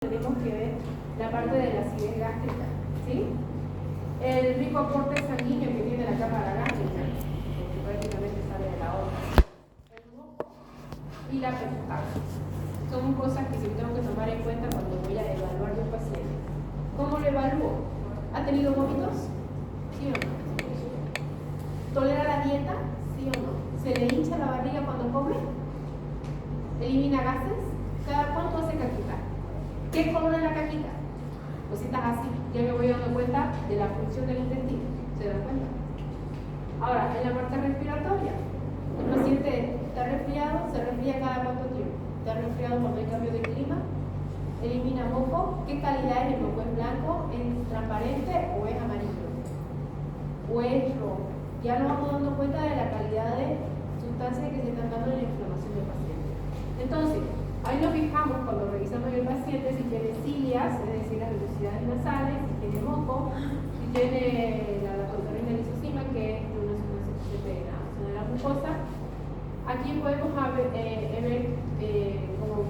tenemos que ver la parte de la acidez gástrica, ¿sí? El rico aporte sanguíneo que tiene la cámara gástrica, que prácticamente sale de la otra, el moco y la perostasis. Son cosas que sí tengo que tomar en cuenta cuando voy a evaluar a un paciente. ¿Cómo lo evalúo? ¿Ha tenido vómitos? ¿Sí o no? ¿Tolera la dieta? ¿Sí o no? ¿Se le hincha la barriga cuando come? ¿Elimina gases? ¿Cada cuánto hace caquita? ¿Qué color es la caquita? Cositas así. Ya me voy dando cuenta de la función del intestino. ¿Se dan cuenta? Ahora, en la parte respiratoria, el paciente está resfriado, se resfría cada cuánto tiempo. Está resfriado cuando hay cambio de clima. Elimina moco. ¿Qué calidad es el moco? ¿Es blanco? ¿Es transparente o es amarillo? ¿O es rojo? Ya nos vamos dando cuenta de la calidad de sustancias que se están dando en la inflamación del paciente. Entonces, ahí nos fijamos cuando revisamos el paciente si tiene cilias, es decir, las velocidades nasales, si tiene moco, si tiene la lactoferrina lisosima, que es una sustancia de degradación de la mucosa. Aquí podemos ver como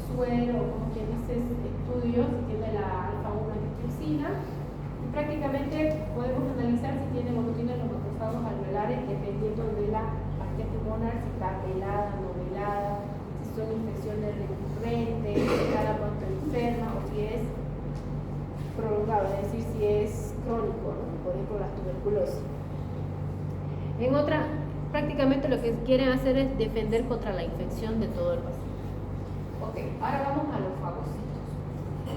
suero, como quien dice, estudios, si tiene la alfa-1 antitrypsina. Y prácticamente podemos analizar si tiene o no tiene los macrófagos alveolares, dependiendo de la parte pulmonar, si está velada, no velada, si son infecciones recurrentes, cada cuánto enferma, o si es prolongado, es decir, si es crónico, ¿no? Por ejemplo, la tuberculosis. En otra, prácticamente lo que quieren hacer es defender contra la infección de todo el paciente. Ok, ahora vamos a los fagocitos.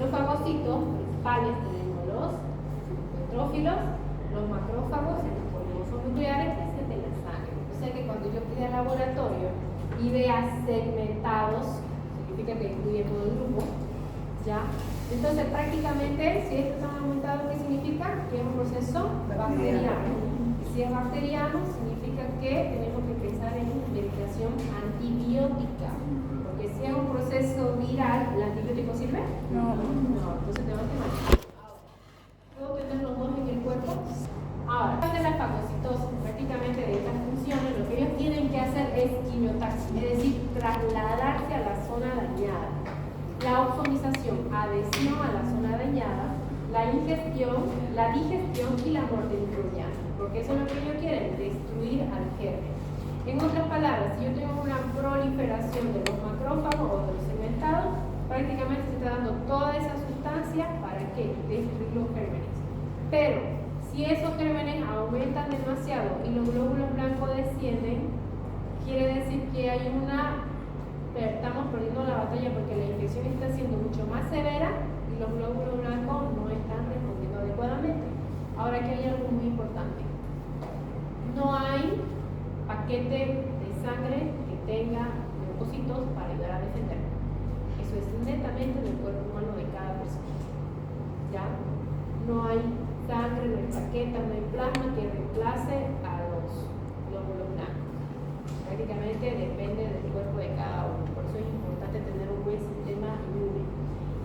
Los fagocitos principales tenemos los neutrófilos, los macrófagos y los polimorfos nucleares presentes en la sangre. O sea que cuando yo fui al laboratorio y vea segmentados, significa que incluye todo el grupo, ¿ya? Entonces prácticamente, si esto está aumentado, ¿qué significa? Que es un proceso bacteriano. Y si es bacteriano, significa que tenemos que pensar en medicación antibiótica. Porque si es un proceso viral, ¿el antibiótico sirve? No. Entonces tenemos que manejar. ¿Puedo tener los dos en el cuerpo? Ahora, de la fagocitosis, prácticamente de estas funciones, lo que ellos tienen que hacer es quimiotaxis, es decir, trasladarse a la zona dañada. La opsonización, adhesión a la zona dañada, la ingestión, la digestión y la muerte microbiana, porque eso es lo que ellos quieren, destruir al germen. En otras palabras, si yo tengo una proliferación de los macrófagos o de los segmentados, prácticamente se está dando toda esa sustancia para ¿qué? Destruir los gérmenes. Pero si esos gérmenes aumentan demasiado y los glóbulos blancos descienden, quiere decir que hay estamos perdiendo la batalla porque la infección está siendo mucho más severa y los glóbulos blancos no están respondiendo adecuadamente. Ahora aquí hay algo muy importante. No hay paquete de sangre que tenga leucocitos para ayudar a defender. Eso es netamente del cuerpo humano de cada persona. ¿Ya? No hay sangre, no hay plaquetas, no hay plasma que reemplace a los glóbulos blancos. Prácticamente depende del cuerpo de cada uno. Por eso es importante tener un buen sistema inmune.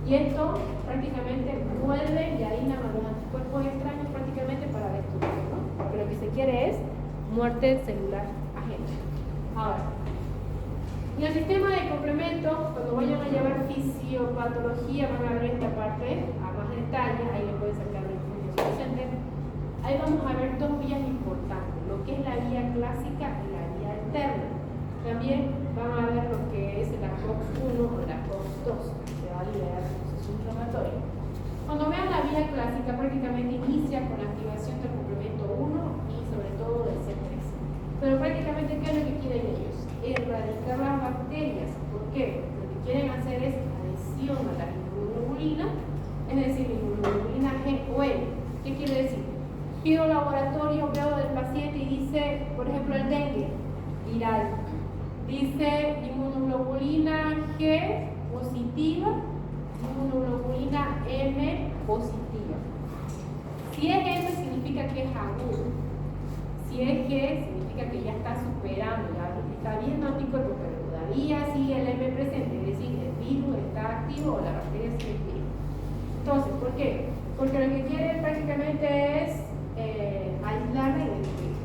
Y esto prácticamente vuelve y ahí los anticuerpos extraños prácticamente para destruirlo, ¿no? Porque lo que se quiere es muerte celular agente. Ahora, en el sistema de complemento, cuando vayan a llevar fisiopatología, van a ver esta parte a más detalle, ahí le pueden sacar la información suficiente. Ahí vamos a ver dos vías importantes, lo que es la vía clásica y la vía alterna. También van a ver lo que es la COX-1 o la COX-2, que se va a liberar el proceso inflamatorio. Cuando vean la vía clásica, prácticamente inicia con la activación del complemento 1 y sobre todo del C3. Pero prácticamente, ¿qué es lo que quieren ellos? Erradicar las bacterias. ¿Por qué? Lo que quieren hacer es adhesión a la inmunoglobulina, es decir, inmunoglobulina G o M. ¿Qué quiere decir? Pido laboratorio, veo del paciente y dice, por ejemplo, el dengue viral. Dice inmunoglobulina G positiva, inmunoglobulina M positiva. Si es M significa que es agudo. Si es G significa que ya está superando, ya está viendo anticuerpos, pero todavía sigue el M presente, es decir, el virus está activo o la bacteria sigue activa. Entonces, ¿por qué? Porque lo que quiere prácticamente es aislar la identificación.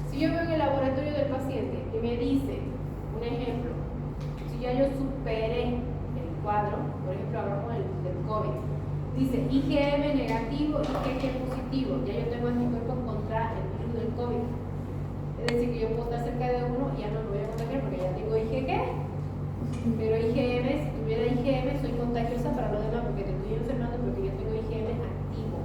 Si yo veo en el laboratorio del paciente que me dice, un ejemplo, si ya yo superé el cuadro, por ejemplo, hablamos del COVID. Dice IgM negativo, IgG positivo. Ya yo tengo anticuerpos contra el virus del COVID. Es decir, que yo puedo estar cerca de uno y ya no me voy a contagiar porque ya tengo IgG. Pero IgM, si tuviera IgM, soy contagiosa para los demás porque te estoy enfermando porque yo tengo IgM activo.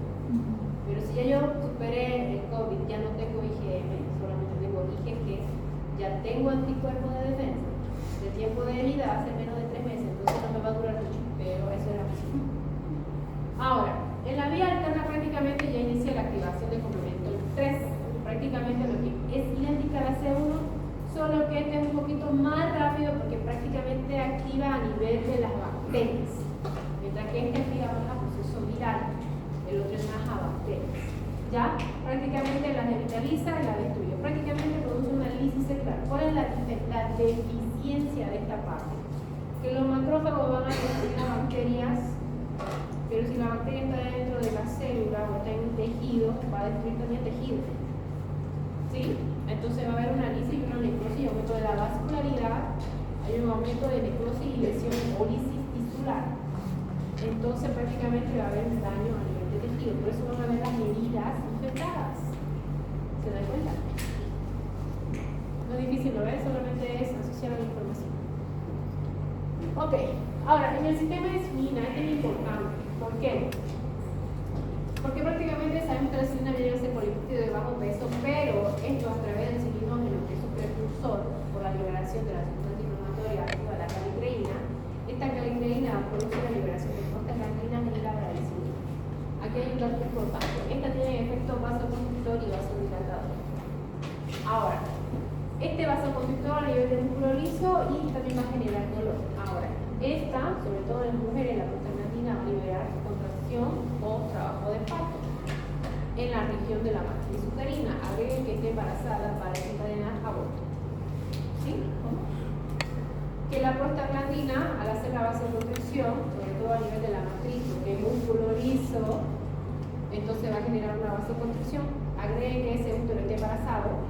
Pero si ya yo superé el COVID, ya no tengo IgM, solamente tengo IgG, ya tengo anticuerpos de defensa. El tiempo de vida hace menos de 3 meses, entonces no me va a durar mucho, pero eso es la posición. Ahora, en la vía alterna prácticamente ya inicia la activación del complemento 3, prácticamente lo que es idéntica a la C1, solo que este es un poquito más rápido porque prácticamente activa a nivel de las bacterias, mientras que este activa más a proceso viral, el otro es más a bacterias. Ya prácticamente las revitaliza y las destruye, prácticamente produce una lisis celular. ¿Cuál es la deficiencia de esta parte? Que los macrófagos van a destruir las bacterias, pero si la bacteria está dentro de la célula o está en un tejido, va a destruir también tejido. ¿Sí? Entonces va a haber una lisis y una necrosis y aumento de la vascularidad, hay un aumento de necrosis y lesión o lisis tisular. Entonces prácticamente va a haber un daño a nivel de tejido, por eso van a ver las heridas infectadas. ¿Se dan cuenta? No es difícil, ¿no ves? Solamente es asociar a la información. Ok, ahora en el sistema de insulina, este es importante. ¿Por qué? Porque prácticamente sabemos que la insulina viene a ser polipéptido de bajo peso, pero esto a través del cilinógeno, que es un precursor por la liberación de la sustancia inflamatoria activa, la calicreína, esta calicreína produce la liberación de prostaglandinas y la bradicina. Aquí hay un dato importante. Esta tiene efecto vasoconstrictor y vasodilatador. Ahora, este vasoconstrictor a nivel del músculo liso y también va a generar dolor. Ahora, esta, sobre todo en mujeres, la prostaglandina va a liberar contracción o trabajo de parto en la región de la matriz uterina. Agreguen que esté embarazada para desencadenar aborto. ¿Sí? Que la prostaglandina, al hacer la vasoconstricción, sobre todo a nivel de la matriz, porque el músculo liso, entonces va a generar una vasoconstricción. Agreguen que ese útero esté embarazado,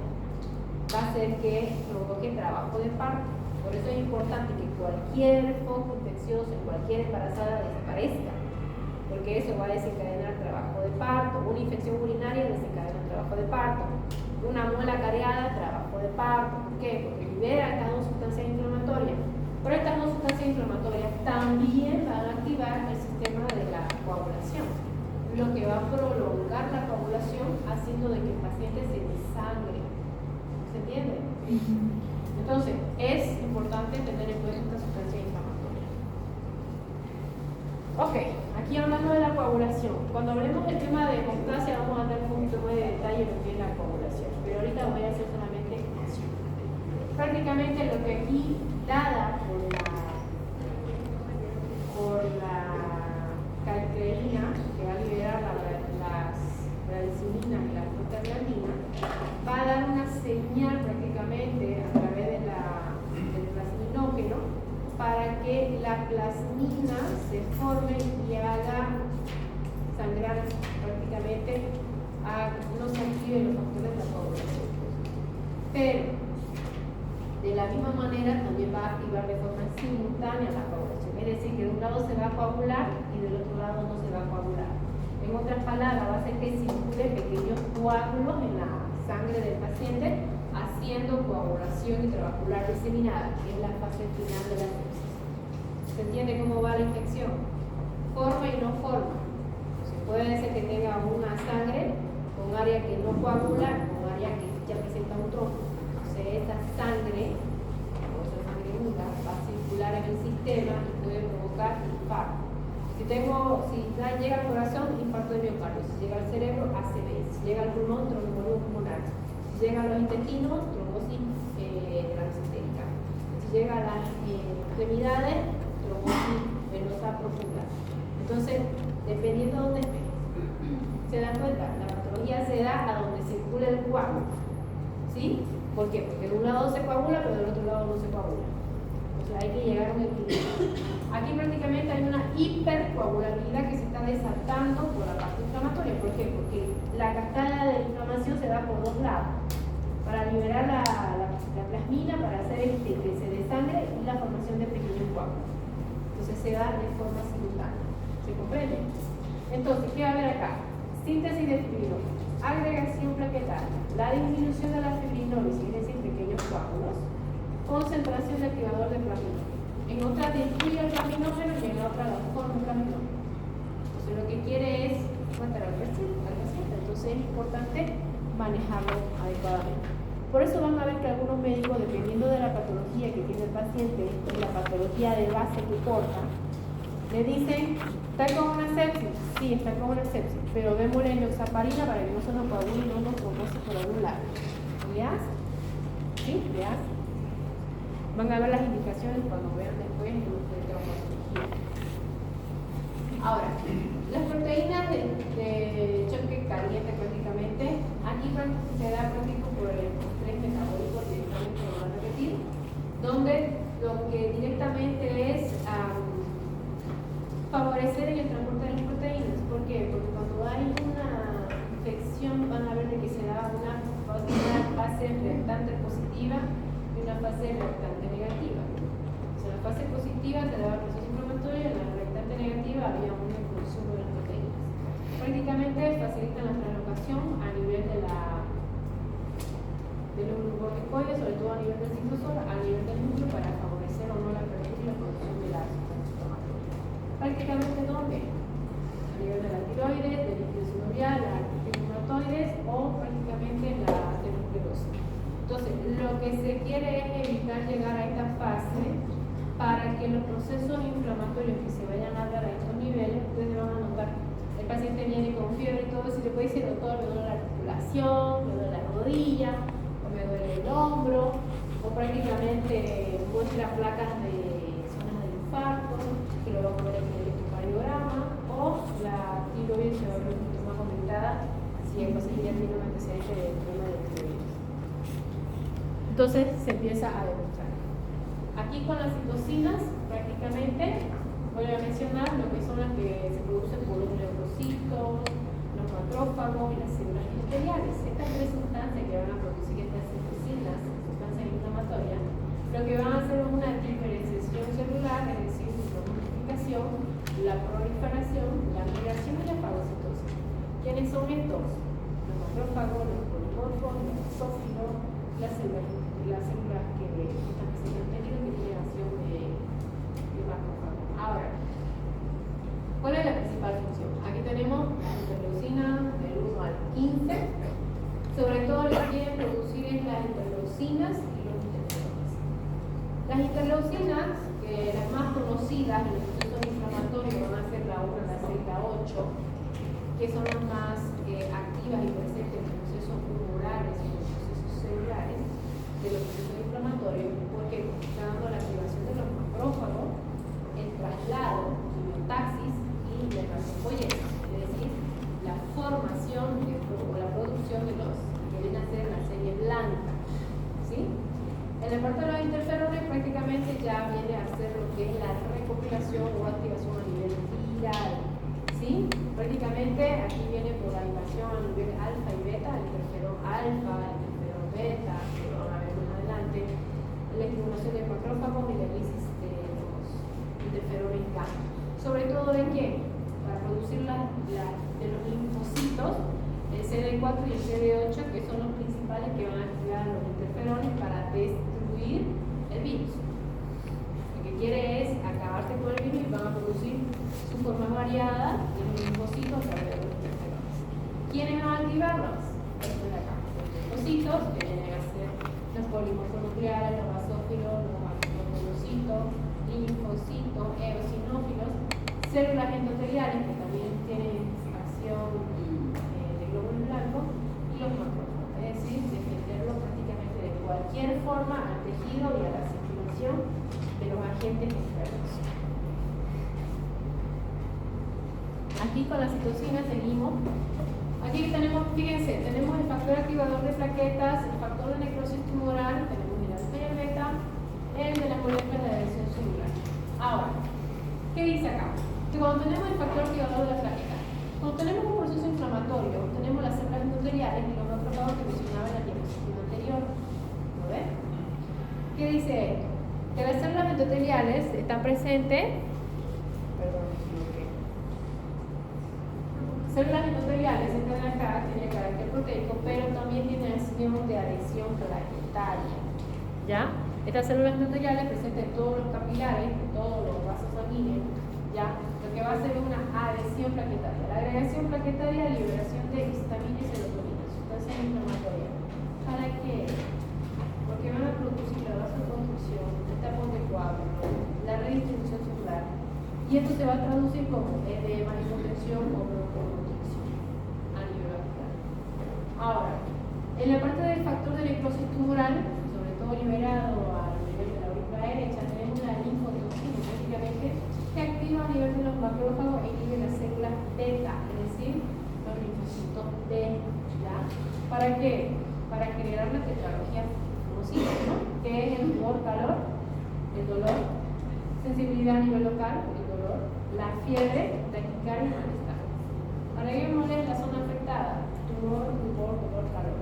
va a hacer que provoque trabajo de parto. Por eso es importante que cualquier foco infeccioso en cualquier embarazada desaparezca, porque eso va a desencadenar trabajo de parto. Una infección urinaria desencadena trabajo de parto. Una muela careada, trabajo de parto. ¿Por qué? Porque libera estas dos sustancias inflamatorias. Pero estas dos sustancias inflamatorias también van a activar el sistema de la coagulación, lo que va a prolongar la coagulación, haciendo de que el paciente se desangre. ¿Se entiende? Entonces, es importante tener en cuenta esta sustancia inflamatoria. Ok, aquí hablando de la coagulación. Cuando hablemos del tema de hemostasia, vamos a dar un poquito más de detalle en lo que es la coagulación. Pero ahorita voy a hacer solamente explicación. Prácticamente lo que aquí, dada por la calicreína, que va a liberar las bradicininas y la prostaglandina, va a dar una señal prácticamente a través del plasminógeno para que la plasmina se forme y haga sangrar prácticamente, no se activen los factores de la coagulación. Pero de la misma manera también va a activar de forma simultánea la coagulación, es decir, que de un lado se va a coagular y del otro lado no se va a coagular. En otras palabras, va a hacer que circule pequeños coágulos en la sangre del paciente, haciendo coagulación intravascular diseminada, que es la fase final de la sepsis. ¿Se entiende cómo va la infección? Forma y no forma. Se puede ser que tenga una sangre con área que no coagula, con área que ya presenta un trombo. Entonces esta sangre, o esa sangre muda, va a circular en el sistema y puede provocar infarto. Si llega al corazón, infarto de miocardio. Si llega al cerebro, ACV. Si llega al pulmón, tromboembolia pulmonar. Si llega a los intestinos, trombosis transentérica. Si llega a las extremidades, trombosis venosa profunda. Entonces, dependiendo de dónde esté, se dan cuenta, la patología se da a donde circula el coágulo. ¿Sí? ¿Por qué? Porque de un lado se coagula, pero del otro lado no se coagula. O sea, hay que llegar a un equilibrio. Aquí prácticamente hay una hipercoagulabilidad que se está desatando por la parte inflamatoria. ¿Por qué? Porque la cascada de inflamación se da por dos lados. Para liberar la plasmina, para hacer que se desangre y la formación de pequeños coágulos. Entonces se da de forma simultánea. ¿Se comprende? Entonces, ¿qué va a haber acá? Síntesis de fibrilo, agregación plaquetaria, la disminución de la fibrinólisis, es decir, pequeños coágulos, concentración de activador de plasminógeno. En otra destruye el plasminógeno y en la otra la forma el plasminógeno. Entonces lo que quiere es matar al paciente. Entonces es importante manejarlo adecuadamente. Por eso van a ver que algunos médicos, dependiendo de la patología que tiene el paciente y la patología de base que porta, le dicen, ¿está con una sepsis? Sí, está con una sepsis, pero démosle enoxaparina para que no se nos coagule y no nos conoce por algún lado. ¿Veas? ¿Sí? ¿Veas? Van a ver las indicaciones cuando vean después de traumatología. Ahora, las proteínas de choque caliente prácticamente, aquí se da práctico por el estrés metabólico, directamente lo van a repetir, donde lo que directamente es favorecer en el transporte de las proteínas. ¿Por qué? Porque cuando hay una infección van a ver de que se da una fase reactante positiva y una fase reactante negativa. En la fase positiva se daba el proceso inflamatorio y en la reactante negativa había un consumo de las proteínas. Prácticamente facilitan la translocación a nivel de los glucocorticoides, sobre todo a nivel del citosol, a nivel del núcleo, para favorecer o no la apertura y la producción de la sustancia inflamatoria. Prácticamente ¿dónde? A nivel de la tiroides, del líquido sinovial, la arteritis o prácticamente la aterosclerosis. Entonces, lo que se quiere es evitar llegar a esta fase para que los procesos inflamatorios que se vayan a dar a estos niveles, ustedes van a notar, el paciente viene con fiebre y todo eso, y le puede decir, doctor, me duele la articulación, me duele la rodilla, o me duele el hombro, o prácticamente muestra placas de zonas de infarto, que lo vamos a ver en el electrocardiograma, o la tiroides se va a ver un poquito más aumentada si el paciente ya tiene un antecedente de problema de tiroides. Entonces se empieza a demostrar. Aquí con las citocinas, prácticamente, voy a mencionar lo que son las que se producen por los leucocitos, los macrófagos y las células endoteliales. Estas tres sustancias que van a producir estas citocinas, sustancias inflamatorias, lo que van a hacer es una diferenciación celular, es decir, la multiplicación, la proliferación, la migración y la fagocitosis. ¿Quiénes son estos? Los macrófagos, los polimorfos, los basófilos, las células que están tenido que tienen acción de macrófago. Ahora, ¿cuál es la principal función? Aquí tenemos las interleucinas del 1 al 15. Sobre todo lo que quieren producir es las interleucinas y los interferones. Las interleucinas, que las más conocidas en los procesos inflamatorios van a ser la 1, la 6, la 8, que son las más activas y presentes en procesos humorales y en procesos celulares de los procesos inflamatorios, porque está dando la activación de los macrófagos, el traslado, la miotaxis y la hematopoiesis, es decir, la formación o la producción de los que vienen a ser la serie blanca. ¿Sí? En la parte de los interferones prácticamente ya viene a ser lo que es la recopilación o activación a nivel viral. ¿Sí? Prácticamente aquí viene por la animación a nivel alfa y beta, el interferón alfa, el interferón beta, que lo van a ver más adelante, la estimulación de macrófagos y la crisis de los interferones gamma. Sobre todo de qué? Para producir de los linfocitos, el CD4 y el CD8, que son los principales que van a activar los interferones para destruir el virus. Lo que quiere es acabarse con el virus y van a producir su forma variada de los linfocitos a través de los interferones. ¿Quiénes van a activarlos? Estos de acá. Los linfocitos, que vienen a ser los polimorfos nucleares, los basófilos, los monocitos, linfocitos, eosinófilos, células endoteliales, que también tienen acción de glóbulos blancos, y los macrófagos. Es decir, defenderlo prácticamente de cualquier forma al tejido y a la circulación de los agentes enfermos. Aquí con la citocina seguimos. Aquí tenemos, fíjense, tenemos el factor activador de plaquetas, el factor de necrosis tumoral, tenemos el alfa y el beta, el de las moléculas de adhesión celular. Ahora, ¿qué dice acá? Que cuando tenemos el factor activador de las plaquetas, cuando tenemos un proceso inflamatorio, tenemos las células endoteliales y los macrófagos que mencionaba en la diapositiva anterior. ¿Lo ven? ¿Qué dice esto? Que las células endoteliales están presentes perdón, me equivoqué. Células endoteliales, esta de acá tiene carácter proteico, pero también tiene acción de adhesión plaquetaria. ¿Ya? Estas células endoteliales presentan todos los capilares, todos los vasos sanguíneos, ¿ya? Lo que va a hacer es una adhesión plaquetaria. La agregación plaquetaria es liberación de histamina y serotonina, sustancias inflamatorias. ¿Para qué? Porque van a producir la vasoconstricción, el tapón de coágulo, la redistribución celular. Y esto se va a traducir como edema, hipotensión o broncoconstricción a nivel vascular. Ahora, en la parte del factor de necrosis tumoral, sobre todo liberado a nivel de la aurícula derecha, tenemos la linfotoxina, prácticamente que activa a nivel de los macrófagos e inhibe las células beta, es decir, los linfocitos B. ¿Ya? ¿Para qué? Para generar la tetralogía conocida, ¿no? Que es el humor, calor, el dolor, sensibilidad a nivel local, el dolor, la fiebre, taquicardia y malestar. Agreguémosle la zona afectada, tumor, humor, dolor, calor.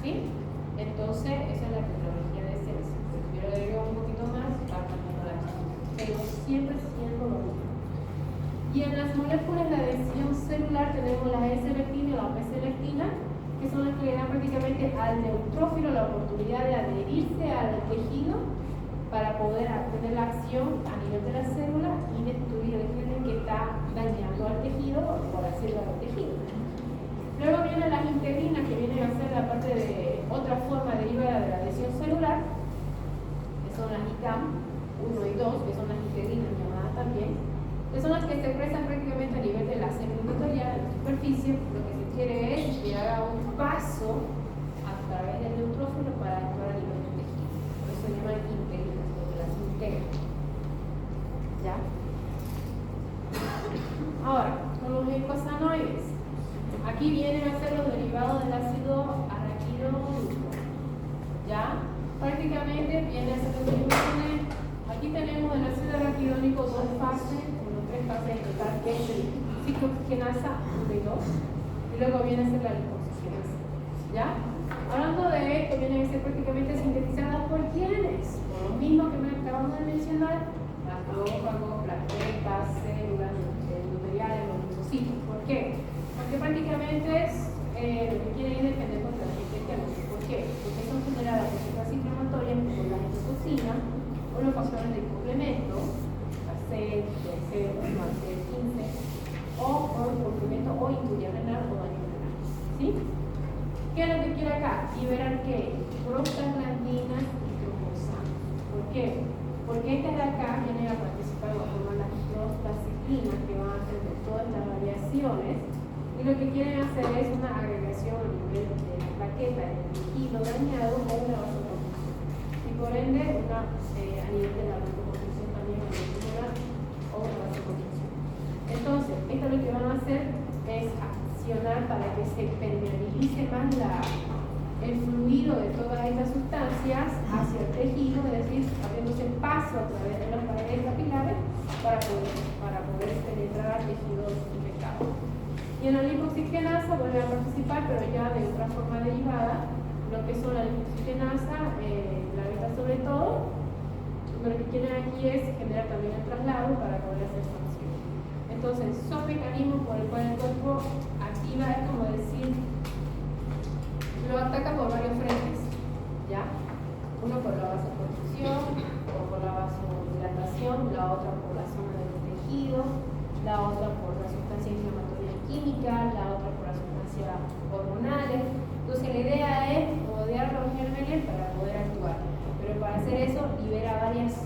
¿Sí? Entonces, esa es la tetralogía de Celsius. Si yo le agrego un poquito más, va cambiando la acción. Pero siempre siendo lo mismo. Y en las moléculas de adhesión celular tenemos la S-lectina y la P-selectina, que son las que le dan prácticamente al neutrófilo la oportunidad de adherirse al tejido para poder obtener la acción a nivel de la célula y destruir el gen que está dañando al tejido o la célula del tejido. Luego vienen las integrinas, que vienen a ser la parte de otra forma derivada de la adhesión celular, que son las ICAM 1 y 2, que son las integrinas llamadas también, que son las que se expresan prácticamente a nivel de la célula endotelial, de la superficie. Lo que se quiere es que haga un paso a través del neutrófilo para actuar a nivel del tejido. Por eso se llaman integrinas, porque las integran. ¿Ya? Ahora, con los eicosanoides. Aquí vienen a ser los derivados del ácido araquidónico. ¿Ya? Prácticamente viene a ser lo mismo. Aquí tenemos el ácido araquidónico dos fases, tres fases en total, que es el ciclooxigenasa 1 y 2, y luego viene a ser la lipoxigenasa. ¿Ya? Hablando de esto, vienen a ser prácticamente sintetizadas por quiénes, por lo mismo que me acabamos de mencionar, macrófagos, plaquetas, células endoteliales, los linfocitos. ¿Por qué? Porque prácticamente es lo que quieren es defender contra la infección. ¿Por qué? Porque son generadas por sustancias inflamatorias como la endotoxina o los factores de complemento, la C, C, 15, o por complemento o injuria renal o daño renal. ¿Sí? ¿Qué es lo que quiere acá? Liberar ¿qué? Prostaglandinas y trombosanas. ¿Por qué? Porque estas de acá vienen a participar o a formar las prostaciclinas que van a hacer de todas las variaciones. Y lo que quieren hacer es una agregación a nivel de la plaqueta del tejido dañado o una vasoconstricción. Y por ende, a nivel de la vasoconstricción también o una vasoconstricción. Entonces, esto lo que van a hacer es accionar para que se permeabilice más el fluido de todas estas sustancias hacia el tejido, es decir, abriéndose paso a través de las paredes capilares para poder penetrar al tejido infectado. Y en la lipoxigenasa vuelve a participar, pero ya de otra forma derivada, lo que son la lipoxigenasa, la beta sobre todo. Lo que quieren aquí es generar también el traslado para poder hacer función. Entonces, son mecanismos por el cual el cuerpo activa, es como decir, lo ataca por varios frentes, ¿ya? Uno por la vasoconstricción, o por la vasodilatación, la otra por la zona del tejido, la otra por la sustancia inflamatoria química, la otra por las sustancias hormonales. Entonces la idea es rodear los gérmenes para poder actuar, pero para hacer eso libera varias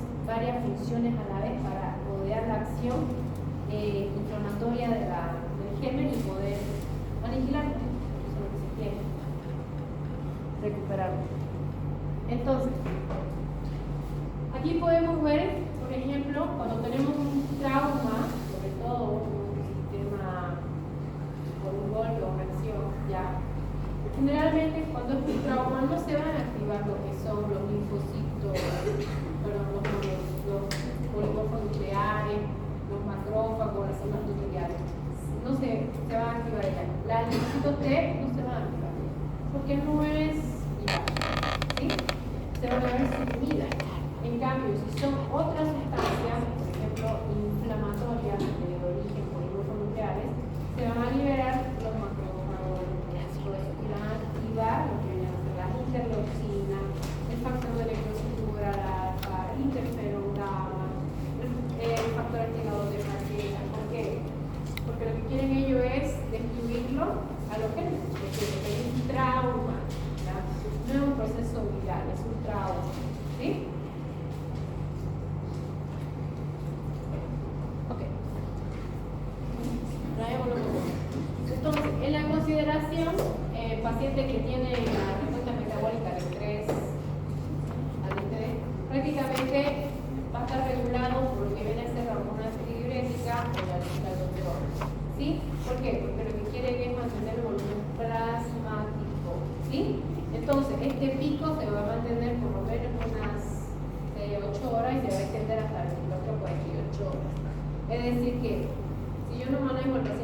funciones a la vez para rodear la acción inflamatoria del germen y poder aniquilarlo. Eso es lo que se quiere, recuperarlo. Entonces, aquí podemos ver, por ejemplo, cuando tenemos un trauma, sobre todo un sistema por un golpe o reacción, ya, generalmente cuando es un trauma no se van a activar lo que son los linfocitos, los polimorfos nucleares, los macrófagos, las células endoteliales. No se van a activar ya. Las linfocitos T no se van a activar porque no es vital, ¿sí? Se van a ver suprimidas. En cambio, si son otras sustancias, por ejemplo, a los genes, porque es un trauma, ¿ya? No es un proceso viral, es un trauma, ¿sí? Ok. Entonces, en la consideración, paciente que tiene la respuesta metabólica de 3 al estrés, prácticamente va a estar regulado por lo que viene a ser la hormona antidiurética o la aldosterona. ¿Sí? ¿Por qué? Porque lo que quiere es mantener el volumen plasmático. ¿Sí? Entonces, este pico se va a mantener por lo menos unas 8 horas y se va a extender hasta 24 o 48 horas. Es decir que, si yo no manejo el paciente